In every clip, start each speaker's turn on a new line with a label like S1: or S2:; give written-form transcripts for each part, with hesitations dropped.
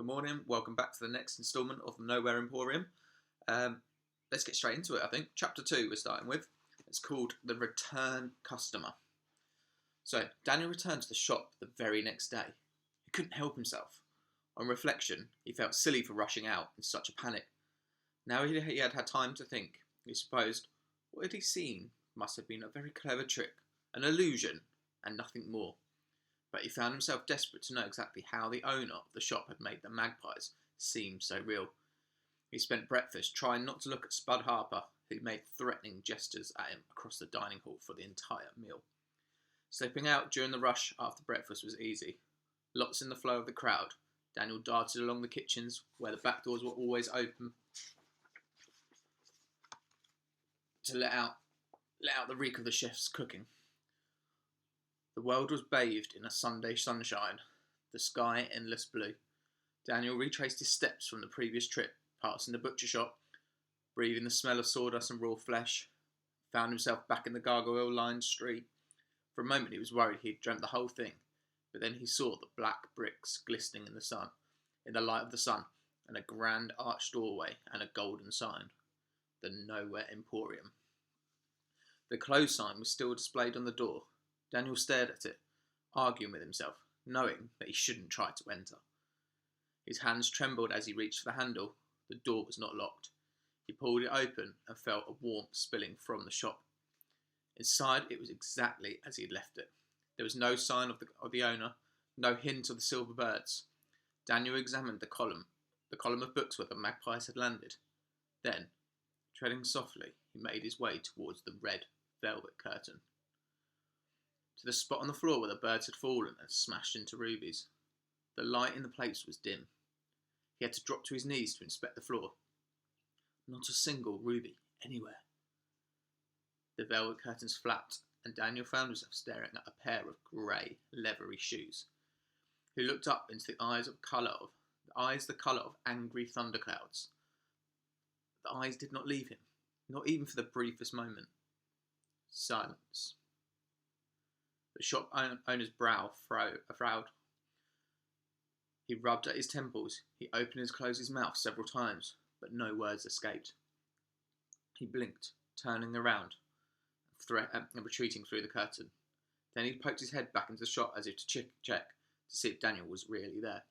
S1: Good morning, welcome back to the next instalment of the Nowhere Emporium. Let's get straight into it, I think. Chapter 2 we're starting with. It's called The Return Customer. So, Daniel returned to the shop the very next day. He couldn't help himself. On reflection, he felt silly for rushing out in such a panic. Now he had had time to think. He supposed what had he seen must have been a very clever trick, an illusion, and nothing more. But he found himself desperate to know exactly how the owner of the shop had made the magpies seem so real. He spent breakfast trying not to look at Spud Harper, who made threatening gestures at him across the dining hall for the entire meal. Slipping out during the rush after breakfast was easy. Lost in the flow of the crowd, Daniel darted along the kitchens, where the back doors were always open, to let out the reek of the chef's cooking. The world was bathed in a Sunday sunshine, the sky endless blue. Daniel retraced his steps from the previous trip, passing the butcher shop, breathing the smell of sawdust and raw flesh. Found himself back in the gargoyle-lined street. For a moment he was worried he had dreamt the whole thing, but then he saw the black bricks glistening in the light of the sun, and a grand arched doorway and a golden sign, the Nowhere Emporium. The close sign was still displayed on the door. Daniel stared at it, arguing with himself, knowing that he shouldn't try to enter. His hands trembled as he reached for the handle. The door was not locked. He pulled it open and felt a warmth spilling from the shop. Inside, it was exactly as he had left it. There was no sign of the owner, no hint of the silver birds. Daniel examined the column of books where the magpies had landed. Then, treading softly, he made his way towards the red velvet curtain, to the spot on the floor where the birds had fallen and smashed into rubies. The light in the place was dim. He had to drop to his knees to inspect the floor. Not a single ruby anywhere. The velvet curtains flapped, and Daniel found himself staring at a pair of grey, leathery shoes. He looked up into the eyes the colour of angry thunderclouds. The eyes did not leave him, not even for the briefest moment. Silence. The shop owner's brow frowned. He rubbed at his temples. He opened and closed his mouth several times, but no words escaped. He blinked, turning around and retreating through the curtain. Then he poked his head back into the shop as if to check to see if Daniel was really there.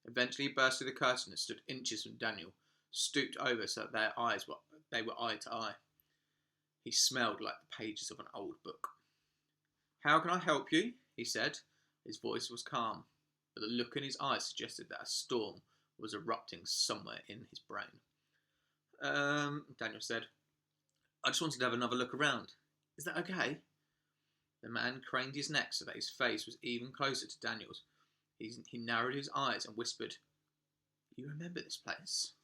S1: Eventually he burst through the curtain and stood inches from Daniel, stooped over so that they were eye to eye. He smelled like the pages of an old book. "How can I help you?" he said. His voice was calm, but the look in his eyes suggested that a storm was erupting somewhere in his brain. Daniel said, "I just wanted to have another look around. Is that okay?" The man craned his neck so that his face was even closer to Daniel's. He narrowed his eyes and whispered, "You remember this place?"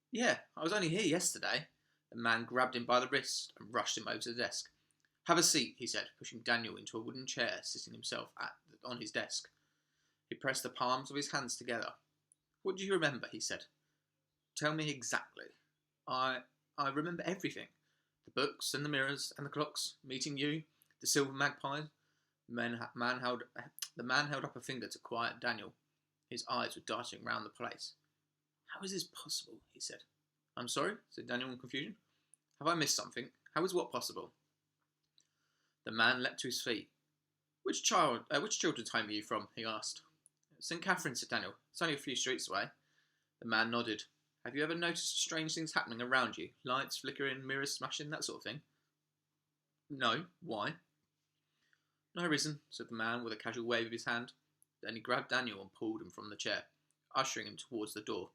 S1: "Yeah, I was only here yesterday." The man grabbed him by the wrist and rushed him over to the desk. "Have a seat," he said, pushing Daniel into a wooden chair, sitting himself on his desk. He pressed the palms of his hands together. "What do you remember?" he said. "Tell me exactly." I remember everything. The books and the mirrors and the clocks, meeting you, the silver magpie." The man held up a finger to quiet Daniel. His eyes were darting round the place. "How is this possible?" he said. "I'm sorry?" said Daniel in confusion. "Have I missed something? How is what possible?" The man leapt to his feet. Which children's home are you from?" he asked. "St. Catherine's," said Daniel. "It's only a few streets away." The man nodded. "Have you ever noticed strange things happening around you? Lights flickering, mirrors smashing, that sort of thing?" "No. Why?" "No reason," said the man with a casual wave of his hand. Then he grabbed Daniel and pulled him from the chair, ushering him towards the door.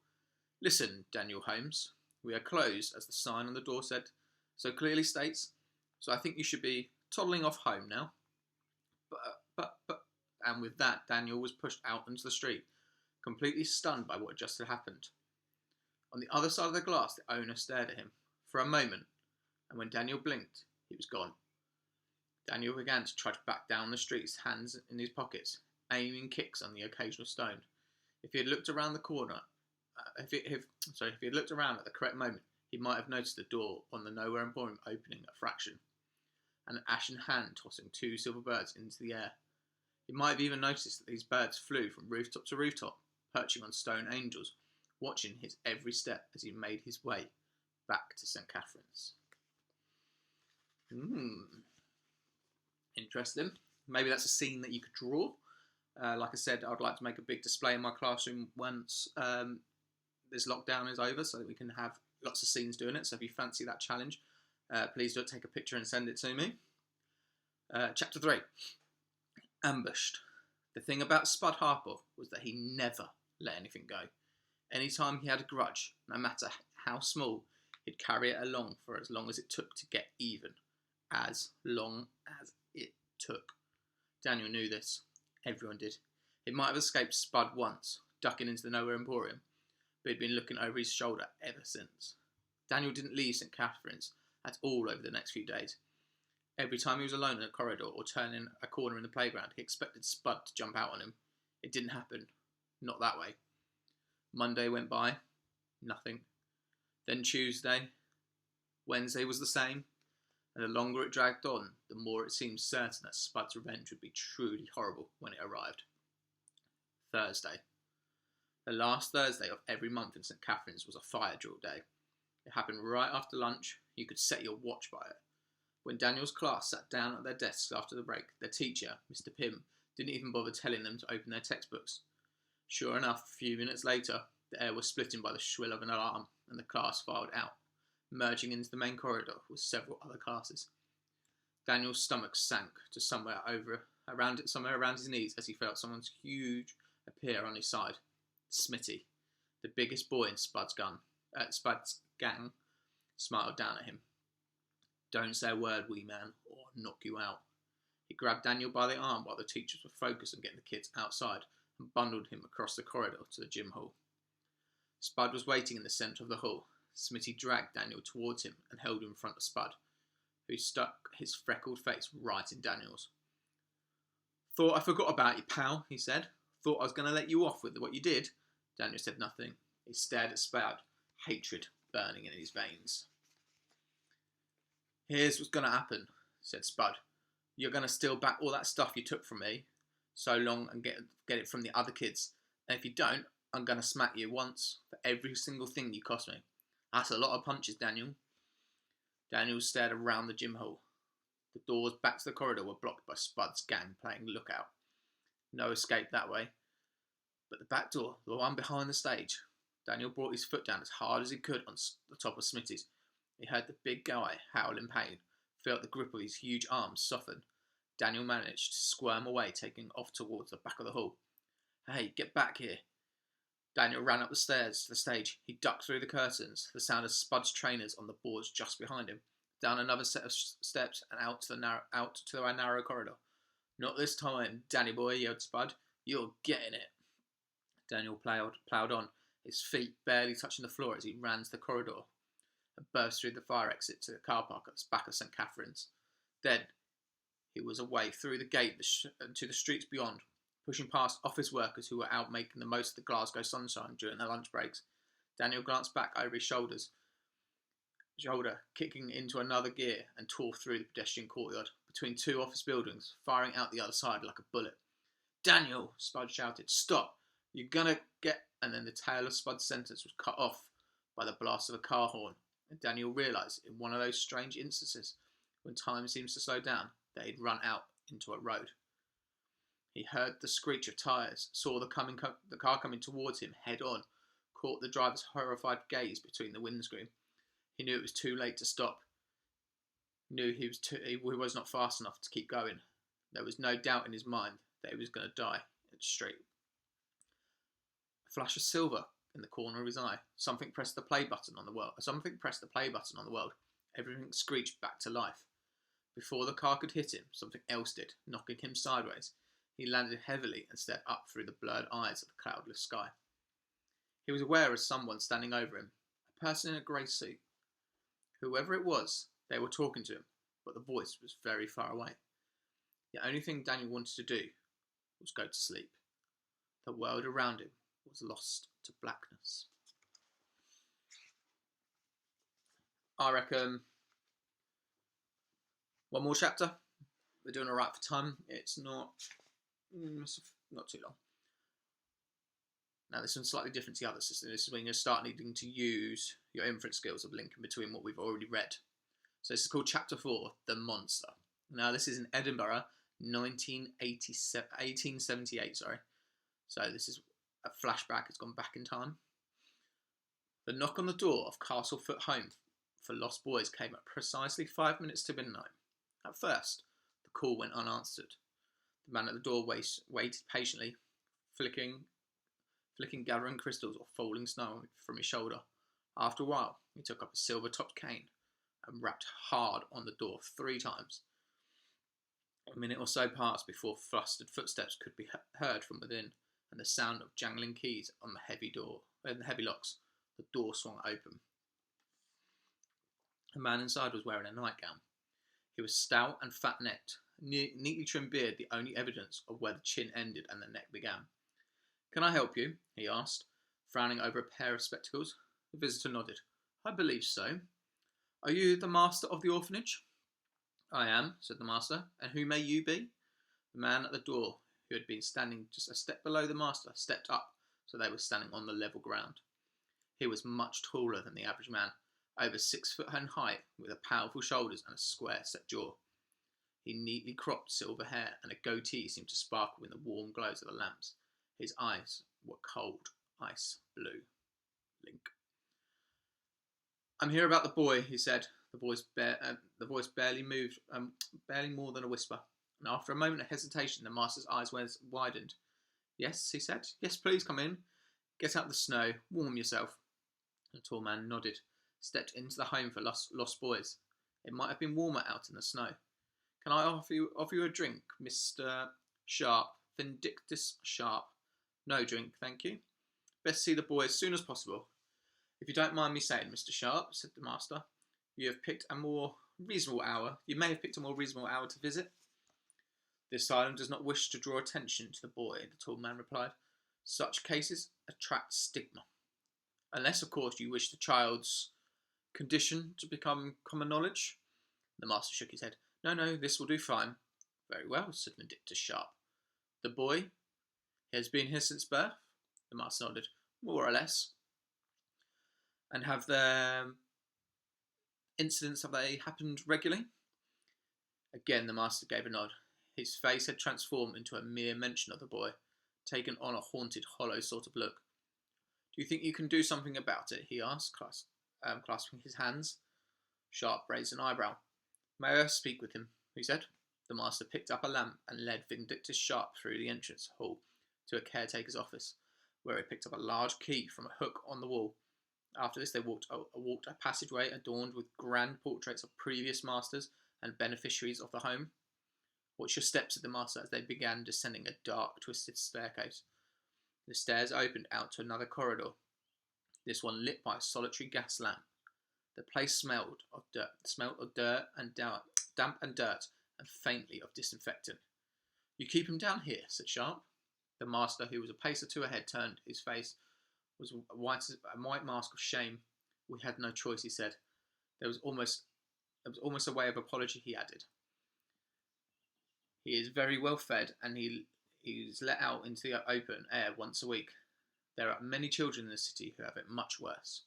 S1: "Listen, Daniel Holmes. We are closed, as the sign on the door so clearly states, so I think you should be toddling off home now." But, and with that, Daniel was pushed out into the street, completely stunned by what had just happened. On the other side of the glass, the owner stared at him for a moment, and when Daniel blinked, he was gone. Daniel began to try to back down the street, his hands in his pockets, aiming kicks on the occasional stone. If he had looked around the corner, if he had looked around at the correct moment, he might have noticed the door on the Nowhere Emporium opening a fraction, and an ashen hand tossing two silver birds into the air. He might have even noticed that these birds flew from rooftop to rooftop, perching on stone angels, watching his every step as he made his way back to St. Catherine's. Interesting. Maybe that's a scene that you could draw. Like I said, I'd like to make a big display in my classroom once this lockdown is over, so that we can have lots of scenes doing it. So if you fancy that challenge, please do take a picture and send it to me. Chapter 3. Ambushed. The thing about Spud Harper was that he never let anything go. Anytime he had a grudge, no matter how small, he'd carry it along for as long as it took to get even. As long as it took. Daniel knew this. Everyone did. It might have escaped Spud once, ducking into the Nowhere Emporium, but he'd been looking over his shoulder ever since. Daniel didn't leave St. Catherine's at all over the next few days. Every time he was alone in a corridor or turning a corner in the playground, he expected Spud to jump out on him. It didn't happen. Not that way. Monday went by. Nothing. Then Tuesday. Wednesday was the same. And the longer it dragged on, the more it seemed certain that Spud's revenge would be truly horrible when it arrived. Thursday. The last Thursday of every month in St. Catherine's was a fire drill day. It happened right after lunch. You could set your watch by it. When Daniel's class sat down at their desks after the break, their teacher, Mr. Pym, didn't even bother telling them to open their textbooks. Sure enough, a few minutes later, the air was splitting by the shrill of an alarm, and the class filed out, merging into the main corridor with several other classes. Daniel's stomach sank to somewhere around his knees as he felt someone's huge appear on his side. Smitty, the biggest boy in Spud's gang, smiled down at him. "Don't say a word, wee man, or I'll knock you out." He grabbed Daniel by the arm while the teachers were focused on getting the kids outside and bundled him across the corridor to the gym hall. Spud was waiting in the centre of the hall. Smitty dragged Daniel towards him and held him in front of Spud, who stuck his freckled face right in Daniel's. "Thought I forgot about you, pal," he said. "Thought I was going to let you off with what you did." Daniel said nothing. He stared at Spud, hatred burning in his veins. "Here's what's going to happen," said Spud. "You're going to steal back all that stuff you took from me so long and get it from the other kids. And if you don't, I'm going to smack you once for every single thing you cost me." "That's a lot of punches, Daniel." Daniel stared around the gym hall. The doors back to the corridor were blocked by Spud's gang playing lookout. No escape that way. But the back door, the one behind the stage, Daniel brought his foot down as hard as he could on the top of Smitty's. He heard the big guy howl in pain, felt the grip of his huge arms soften. Daniel managed to squirm away, taking off towards the back of the hall. "Hey, get back here." Daniel ran up the stairs to the stage. He ducked through the curtains, the sound of Spud's trainers on the boards just behind him, down another set of steps and out to our narrow corridor. "Not this time, Danny boy," yelled Spud. "You're getting it." Daniel ploughed on, his feet barely touching the floor as he ran to the corridor and burst through the fire exit to the car park at the back of St. Catherine's. Then he was away through the gate to the streets beyond, pushing past office workers who were out making the most of the Glasgow sunshine during their lunch breaks. Daniel glanced back over his shoulder, kicking into another gear, and tore through the pedestrian courtyard, between two office buildings, firing out the other side like a bullet. "Daniel!" Spud shouted. "Stop! You're gonna get..." And then the tail of Spud's sentence was cut off by the blast of a car horn, and Daniel realised, in one of those strange instances when time seems to slow down, that he'd run out into a road. He heard the screech of tyres, saw the car coming towards him head on, caught the driver's horrified gaze between the windscreen. He knew it was too late to stop. Knew he was not fast enough to keep going. There was no doubt in his mind that he was going to die in the street. A flash of silver in the corner of his eye. Something pressed the play button on the world. Everything screeched back to life. Before the car could hit him, something else did, knocking him sideways. He landed heavily and stared up through the blurred eyes of the cloudless sky. He was aware of someone standing over him, a person in a grey suit. Whoever it was, they were talking to him, but the voice was very far away. The only thing Daniel wanted to do was go to sleep. The world around him was lost to blackness. I reckon one more chapter. We're doing alright for time. It's not not too long. Now, this one's slightly different to the others. This is when you start needing to use your inference skills of linking between what we've already read. So this is called Chapter 4, The Monster. Now, this is in Edinburgh, 1878, sorry. So this is a flashback. It's gone back in time. The knock on the door of Castlefoot Home for Lost Boys came at precisely 5 minutes to midnight. At first, the call went unanswered. The man at the door waited patiently, flicking gathering crystals or falling snow from his shoulder. After a while, he took up a silver-topped cane and rapped hard on the door 3 times. A minute or so passed before flustered footsteps could be heard from within, and the sound of jangling keys on the heavy locks. The door swung open. The man inside was wearing a nightgown. He was stout and fat-necked, neatly trimmed beard the only evidence of where the chin ended and the neck began. "Can I help you?" he asked, frowning over a pair of spectacles. The visitor nodded. "I believe so. Are you the master of the orphanage?" "I am," said the master. "And who may you be?" The man at the door, who had been standing just a step below the master, stepped up so they were standing on the level ground. He was much taller than the average man, over 6 foot in height, with powerful shoulders and a square-set jaw. His neatly cropped silver hair and a goatee seemed to sparkle in the warm glows of the lamps. His eyes were cold ice blue. Link. "I'm here about the boy," he said. The voice barely moved, barely more than a whisper. And after a moment of hesitation, the master's eyes widened. "Yes," he said. "Yes, please come in. Get out of the snow. Warm yourself." The tall man nodded, stepped into the home for lost boys. It might have been warmer out in the snow. "Can I offer you a drink, Mr. Sharp? Vindictus Sharp?" "No drink, thank you. Best see the boy as soon as possible." "If you don't mind me saying, Mr. Sharp," said the master, you may have picked a more reasonable hour to visit." "The asylum does not wish to draw attention to the boy," the tall man replied. "Such cases attract stigma. Unless, of course, you wish the child's condition to become common knowledge." The master shook his head. No, this will do fine." "Very well," said Vindictus Sharp. "The boy has been here since birth?" The master nodded. "More or less." "And have there happened regularly?" Again the master gave a nod. His face had transformed into a mere mention of the boy, taken on a haunted, hollow sort of look. "Do you think you can do something about it?" he asked, clasping his hands. Sharp raised an eyebrow. "May I speak with him?" he said. The master picked up a lamp and led Vindictus Sharp through the entrance hall to a caretaker's office, where he picked up a large key from a hook on the wall. After this, they walked a passageway adorned with grand portraits of previous masters and beneficiaries of the home. "Watch your steps," said the master as they began descending a dark, twisted staircase. The stairs opened out to another corridor, this one lit by a solitary gas lamp. The place smelled of dirt and damp and dirt, and faintly of disinfectant. "You keep him down here?" said Sharp. The master, who was a pace or two ahead, turned. His face was a white mask of shame. "We had no choice," he said. There was almost a way of apology, he added. "He is very well fed, and he is let out into the open air once a week. There are many children in the city who have it much worse."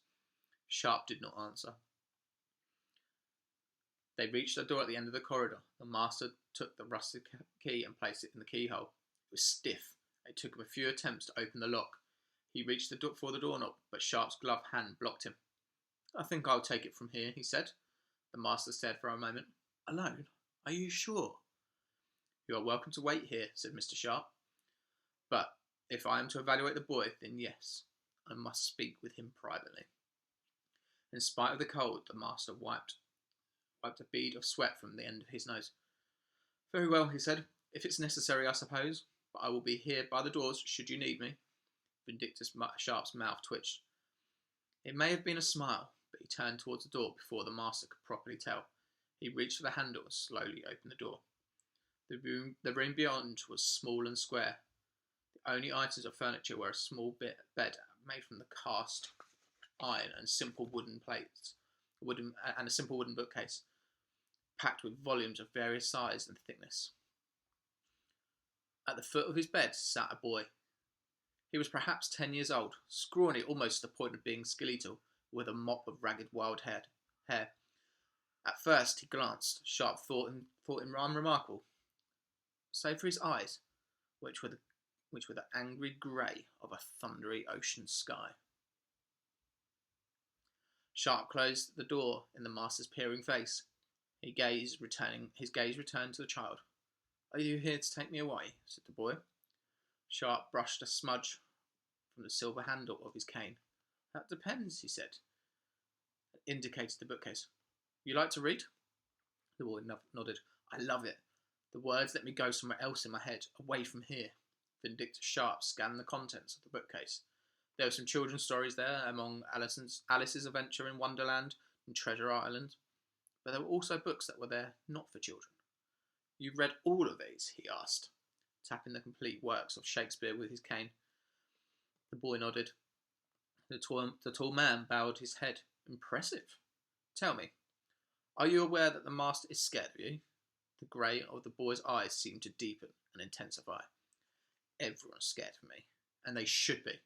S1: Sharp did not answer. They reached a door at the end of the corridor. The master took the rusted key and placed it in the keyhole. It was stiff. It took him a few attempts to open the lock. He reached for the doorknob, but Sharp's gloved hand blocked him. "I think I'll take it from here," he said. The master stared for a moment. "Alone? Are you sure?" "You are welcome to wait here," said Mr. Sharp. "But if I am to evaluate the boy, then yes, I must speak with him privately." In spite of the cold, the master wiped a bead of sweat from the end of his nose. "Very well," he said. "If it's necessary, I suppose. But I will be here by the doors, should you need me." Vindictus Sharp's mouth twitched. It may have been a smile, but he turned towards the door before the master could properly tell. He reached for the handle and slowly opened the door. The room beyond was small and square. The only items of furniture were a small bed made from the cast iron and simple wooden and a simple wooden bookcase, packed with volumes of various size and thickness. At the foot of his bed sat a boy. He was perhaps 10 years old, scrawny almost to the point of being skeletal, with a mop of ragged wild hair. At first he glanced, Sharp thought him unremarkable, save for his eyes, which were the angry grey of a thundery ocean sky. Sharp closed the door in the master's peering face. His gaze returned to the child. "Are you here to take me away?" said the boy. Sharp brushed a smudge from the silver handle of his cane. "That depends," he said, and indicated the bookcase. "You like to read?" The boy nodded. "I love it. The words let me go somewhere else in my head, away from here." Vindictor Sharp scanned the contents of the bookcase. There were some children's stories there, among Alice's Adventure in Wonderland and Treasure Island, but there were also books that were there not for children. "You've read all of these?" he asked, tapping the complete works of Shakespeare with his cane. The boy nodded. The tall man bowed his head. "Impressive. Tell me, are you aware that the master is scared of you?" The grey of the boy's eyes seemed to deepen and intensify. "Everyone's scared of me, and they should be."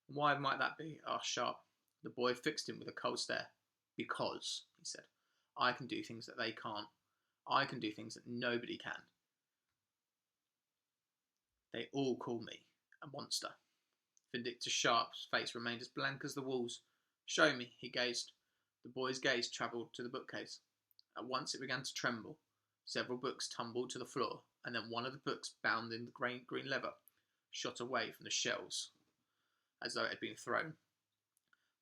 S1: "Why might that be?" asked Sharp. The boy fixed him with a cold stare. "Because," he said, "I can do things that they can't. I can do things that nobody can. They all call me a monster." Vindictor Sharp's face remained as blank as the walls. "Show me," he gazed. The boy's gaze travelled to the bookcase. At once it began to tremble. Several books tumbled to the floor, and then one of the books, bound in the green leather, shot away from the shelves as though it had been thrown.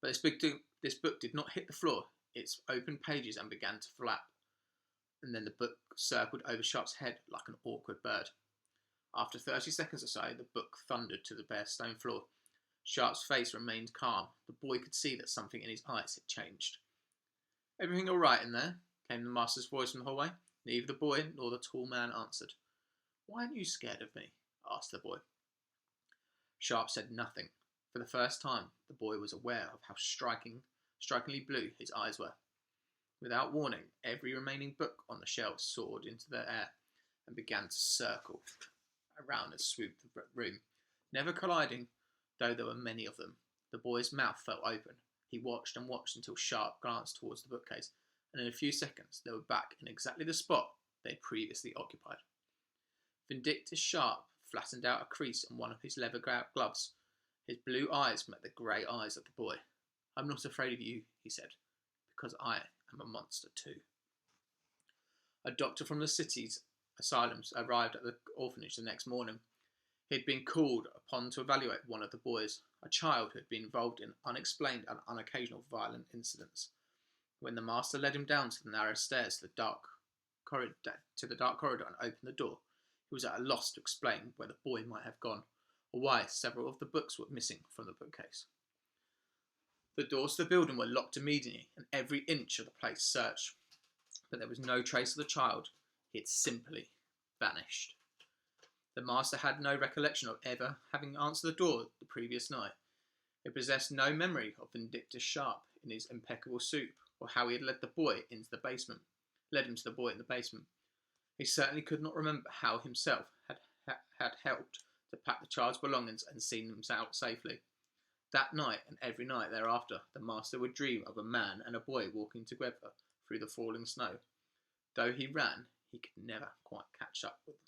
S1: But this book did not hit the floor. Its opened pages and began to flap, and then the book circled over Sharp's head like an awkward bird. After 30 seconds or so, the book thundered to the bare stone floor. Sharp's face remained calm. The boy could see that something in his eyes had changed. "Everything all right in there?" came the master's voice from the hallway. Neither the boy nor the tall man answered. "Why aren't you scared of me?" asked the boy. Sharp said nothing. For the first time, the boy was aware of how strikingly blue his eyes were. Without warning, every remaining book on the shelves soared into the air and began to circle around and swoop the room, never colliding, though there were many of them. The boy's mouth fell open. He watched and watched until Sharp glanced towards the bookcase, and in a few seconds they were back in exactly the spot they had previously occupied. Vindictor Sharp flattened out a crease on one of his leather gloves. His blue eyes met the grey eyes of the boy. "I'm not afraid of you," he said, "because I am a monster too." A doctor from the city's asylums arrived at the orphanage the next morning. He had been called upon to evaluate one of the boys, a child who had been involved in unexplained and unoccasional violent incidents. When the master led him down to the narrow stairs to the dark corridor and opened the door, he was at a loss to explain where the boy might have gone, or why several of the books were missing from the bookcase. The doors to the building were locked immediately, and every inch of the place searched, but there was no trace of the child. He had simply vanished. The master had no recollection of ever having answered the door the previous night. He possessed no memory of Vindictor Sharp in his impeccable suit, or how he had led him to the boy in the basement. He certainly could not remember how himself had helped to pack the child's belongings and seen them out safely. That night, and every night thereafter, the master would dream of a man and a boy walking together through the falling snow. Though he ran, he could never quite catch up with them.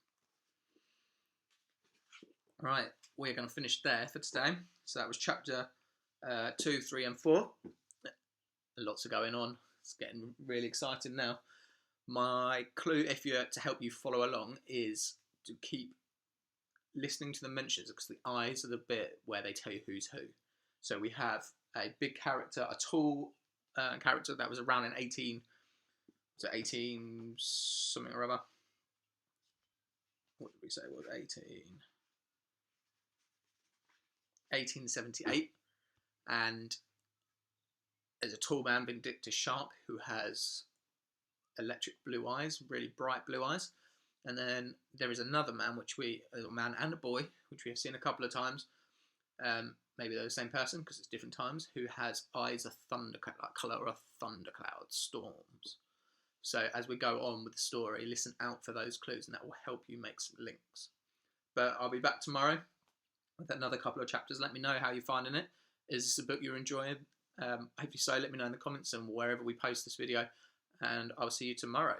S1: Right, we're going to finish there for today. So that was chapter 2, 3 and 4. Lots are going on. It's getting really exciting now. My clue, if you're to help you follow along, is to keep listening to the mentions, because the eyes are the bit where they tell you who's who. So we have a big character, a tall character that was around in 18 something or other. What did we say it was? 1878. And there's a tall man, Vindictor Sharp, who has electric blue eyes, really bright blue eyes. And then there is another man, a man and a boy, which we have seen a couple of times. Maybe they're the same person because it's different times, who has eyes of colour of thundercloud storms. So as we go on with the story, listen out for those clues, and that will help you make some links. But I'll be back tomorrow with another couple of chapters. Let me know how you're finding it. Is this a book you're enjoying? Hopefully so. Let me know in the comments and wherever we post this video. And I'll see you tomorrow.